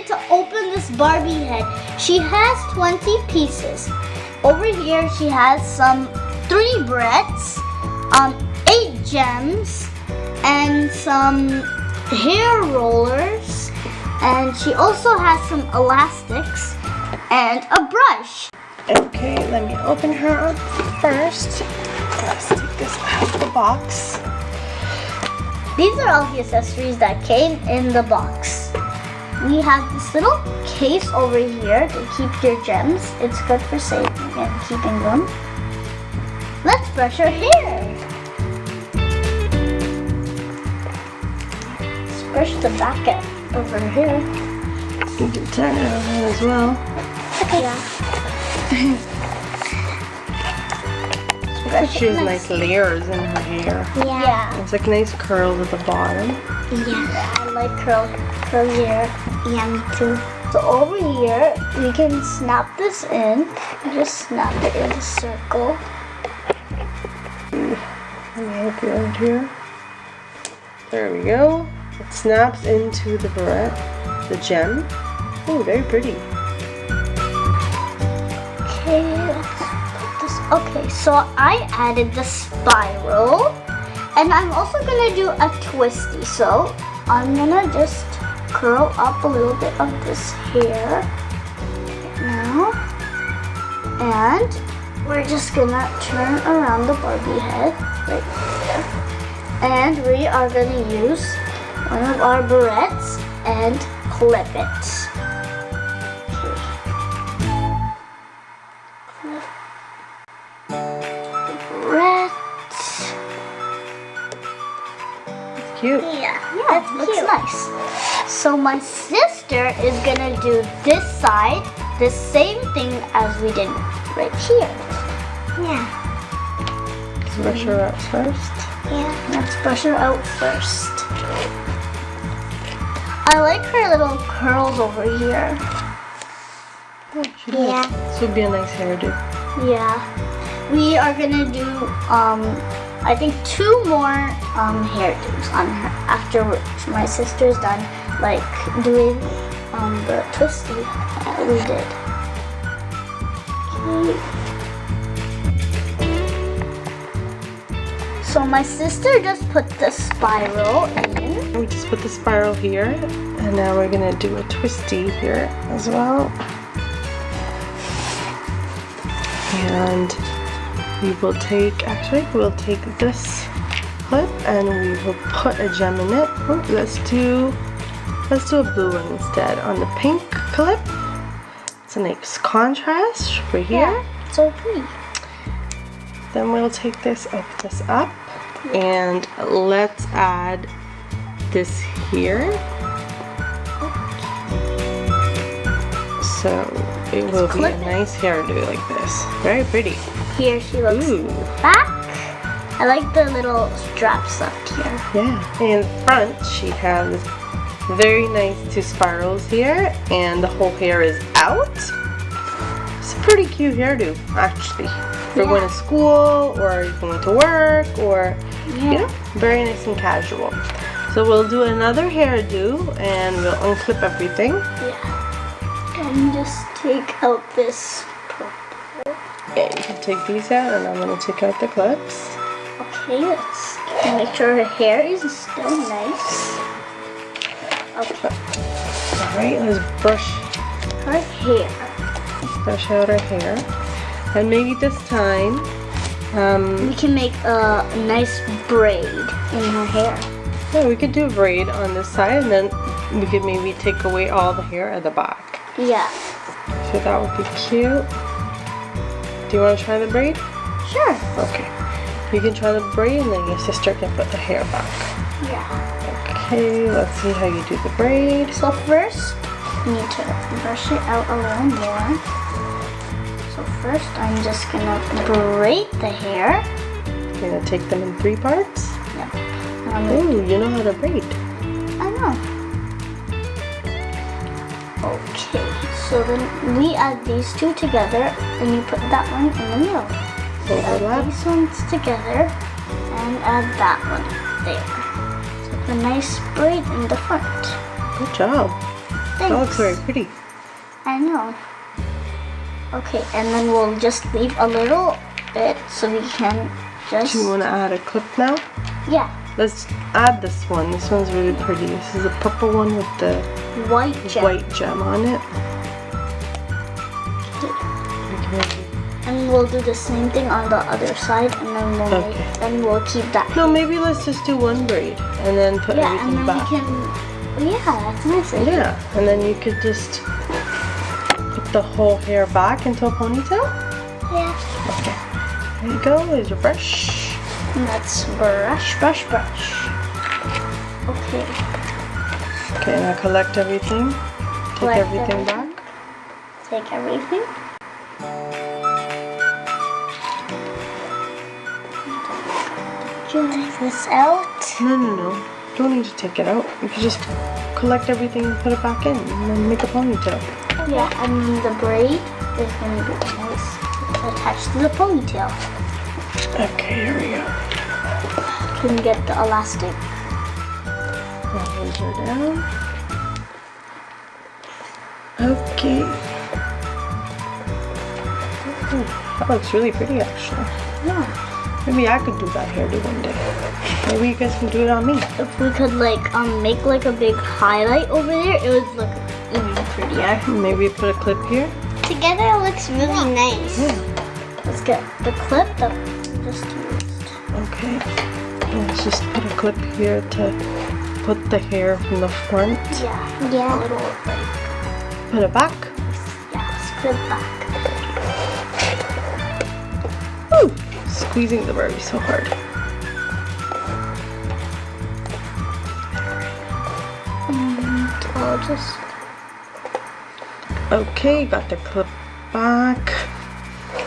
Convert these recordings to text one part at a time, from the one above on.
decided to open this Barbie head. She has 20 pieces. Over here she has some 3 breads, 8 gems, and some hair rollers, and she also has some elastics and a brush. Okay, let me open her up first. Let's take this out of the box. These are all the accessories that came in the box. We have this little case over here to keep your gems. It's good for saving and keeping them. Let's brush her hair. Let's brush the back end of her hair. You can turn it around as well. Okay. Yeah. She has nice layers in her hair. Yeah. It's like nice curls at the bottom. Yeah, I like curly hair. Yeah, me too. So over here, we can snap this in. Just snap it in a circle. Let me help you out here. There we go. It snaps into the barrette, the gem. Oh, very pretty. Okay, let's put this. Okay, so I added the spiral, and I'm also gonna do a twisty. So I'm gonna just curl up a little bit of this hair right now, and we're just gonna turn around the Barbie head right there, and we are gonna use one of our barrettes and clip it. Cute. Yeah, that looks nice. So my sister is gonna do this side, the same thing as we did right here. Yeah. Let's brush her out first. Yeah, let's brush her out first. I like her little curls over here. Oh, she does. This would be a nice hairdo. Yeah. We are gonna do I think 2 more hairdos on her after my sister's done like doing the twisty that we did. Okay. So my sister just put the spiral in. We just put the spiral here, and now we're gonna do a twisty here as well. And we will take, actually, we'll take this clip and we will put a gem in it. Oh, let's do a blue one instead on the pink clip. It's a nice contrast for here. Yeah, so pretty. Then we'll take this, open this up, and let's add this here. So it will be a nice hairdo like this. Very pretty. Here she looks back. I like the little straps up here. Yeah, in front she has very nice 2 spirals here, and the whole hair is out. It's a pretty cute hairdo, actually. For going to school, or going to work, or you know, very nice and casual. So we'll do another hairdo, and we'll unclip everything. Yeah. And just take out this purple. Yeah, you can take these out, and I'm going to take out the clips. Okay, let's make sure her hair is still nice. Okay. Alright, let's brush her hair. Let's brush out her hair. And maybe this time, we can make a nice braid in her hair. Yeah, we could do a braid on this side, and then we could maybe take away all the hair at the back. Yeah. So that would be cute. Do you want to try the braid? Sure. Okay. You can try the braid, and then your sister can put the hair back. Yeah. Okay, let's see how you do the braid. So first, you need to brush it out a little more. So first, I'm just gonna braid the hair. You're gonna take them in 3 parts? Yeah. Ooh, you know how to braid. I know. Okay, so then we add these 2 together, and you put that one in the middle. Overlap. Add these ones together, and add that one there. So a nice braid in the front. Good job. That looks very pretty. I know. Okay, and then we'll just leave a little bit so we can just... Do you want to add a clip now? Yeah. Let's add this one. This one's really pretty. This is a purple one with the white gem on it. And we'll do the same thing on the other side, and then we'll keep that. No, maybe let's just do one braid and then put everything back. That's nice. Yeah, and then you could just put the whole hair back into a ponytail. Yeah. Okay. There you go. There's your brush. Let's brush. Okay. Okay, now collect everything. Take everything back. Take everything. Take this out. No. Don't need to take it out. You can just collect everything and put it back in and then make a ponytail. Yeah, and the braid is going to be nice attached to the ponytail. Okay, here we go. You can get the elastic. Hold her down. Okay. Ooh, that looks really pretty actually. Yeah. Maybe I could do that hairdo one day. Maybe you guys can do it on me. If we could make like a big highlight over there, it would look even prettier. Maybe put a clip here. Together it looks really nice. Yeah. Let's get the clip that we just used. Okay. Let's just put a clip here to put the hair from the front. Yeah. A little Put it back. Yeah, let's put it back. Woo! Squeezing the Barbie so hard. And I'll just... Okay, got the clip back.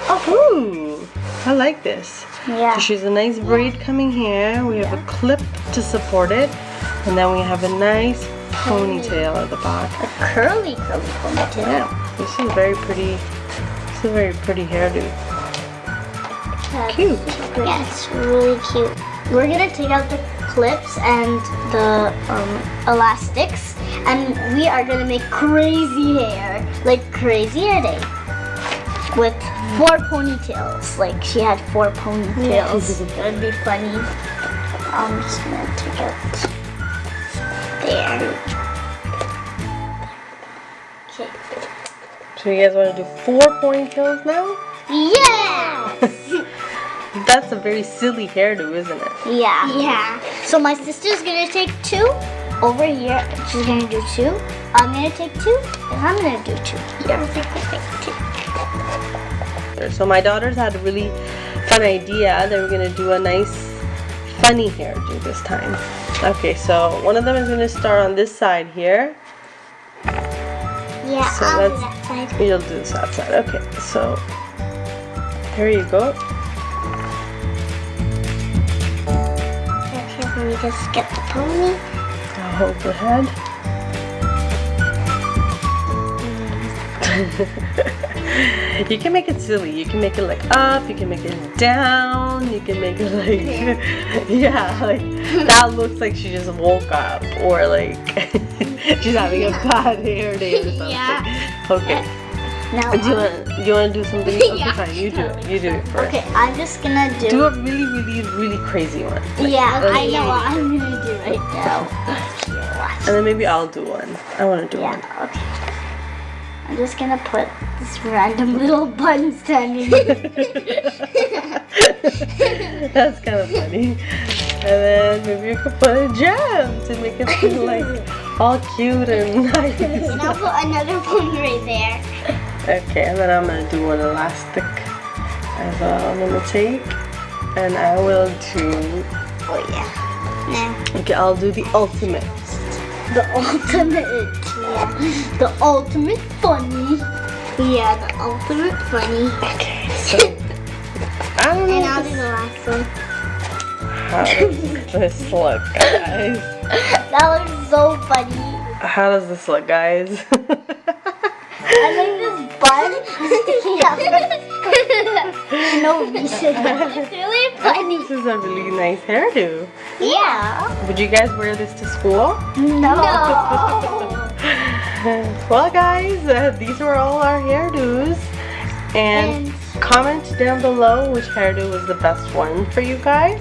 Okay. Ooh, I like this. Yeah. So she's a nice braid coming here. We have a clip to support it. And then we have a nice ponytail at the back. A curly ponytail. Yeah, this is very pretty. This is a very pretty hairdo. Cute. Yeah, it's really cute. We're gonna take out the clips and the elastics, and we are gonna make crazy hair, like crazy hair day, with 4 ponytails. Like she had 4 ponytails. That'd be funny. I'm just gonna take out there. Okay. So you guys want to do 4 ponytails now? Yeah. That's a very silly hairdo, isn't it? Yeah. So my sister's gonna take 2 over here. She's gonna do 2. I'm gonna take 2, and I'm gonna do 2 here. So my daughters had a really fun idea. They were gonna do a nice, funny hairdo this time. Okay, so one of them is gonna start on this side here. Yeah, So I'll do that side. You'll do this outside. Okay, so here you go. Okay, let me just get the pony. I'll hold the head. You can make it silly. You can make it like up, you can make it down, you can make it like, yeah, like that looks like she just woke up, or like she's having a bad hair day or something. Yeah. Okay. Now, Do you want to do something? Okay, Yeah, fine. You do it. You do it first. okay, I'm just gonna Do a really crazy one. Yeah, Okay. I know what I'm gonna do right now. Here, watch. And then maybe I'll do one. I want to do Yeah, one. okay. I'm just gonna put this random little bun standing. That's kind of funny. And then maybe you could put a gem to make it feel like all cute and nice. And I'll put another pony right there. Okay, and then I'm gonna do one elastic as well. I'm gonna take, and I will do. Oh yeah. Now Okay, I'll do the ultimate. the ultimate. Yeah. The ultimate funny. Yeah, the ultimate funny. Okay, so I don't know. And I'll do the last one. How does this look, guys? That looks so funny. How does this look, guys? I like this bun sticking out for no reason. It's really funny. This is a really nice hairdo. Yeah. Would you guys wear this to school? No. Well guys, these were all our hairdos. And comment down below which hairdo was the best one for you guys.